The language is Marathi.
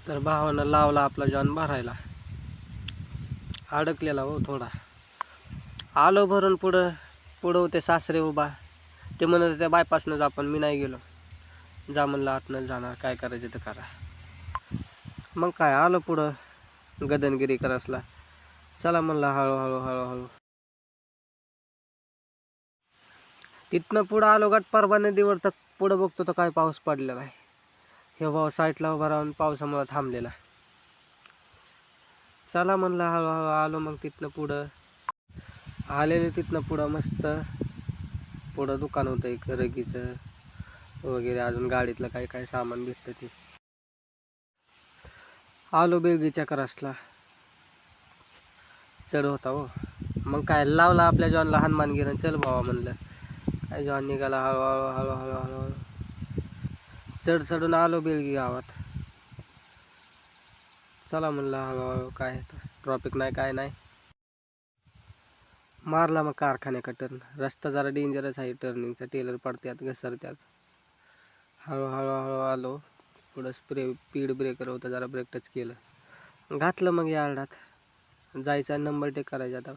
तर भावानं लावला आपला जॉन भरायला, अडकलेला हो थोडा. आलो भरून पुढं. पुढं होते सासरे उभा. ते म्हणत त्या बायपासनं जा, पण मी नाही गेलो. जा म्हणलं आतनं जाणार, काय करायचं तर करा. मग काय आलो पुढं गदनगिरी करसला. चला म्हणलं हळूहळू हळूहळू. तिथनं पुढं आलो गटपरबा नदीवर. तर पुढं बघतो तर काय पाऊस पडलेला आहे. हे भाऊ साईडला उभा राहून पावसामुळे थांबलेला. चला म्हणलं हळूहळू आलो. मग तिथनं पुढं आलेले. तिथनं पुढं मस्त पुढं दुकान होतं एक रगीचं वगैरे, अजून गाडीतलं काय काय सामान भेटतं ते. आलो बेगीच्या करसला. चढ होता हो. मग काय लावला आपल्या जॉनला हनुमान गिरण. चल भावा म्हणलं. काय जॉन निघाला हळूहळू हळूहळू हळूहळू. चढ चढून आलो बेळगी गावात. चला म्हणलं हळूहळू, काय ट्रॉफिक नाही काय नाही. मारला मग कारखान्याका टर्न. रस्ता जरा डेंजरच आहे टर्निंगचा. टेलर पडत्यात घसरत्यात. हळूहळू हळू आलो पुढं. स्पीड ब्रेकर होतं, जरा ब्रेक टच केलं, घातलं मग यार्डात. जायचा नंबर टेक करायचा आता.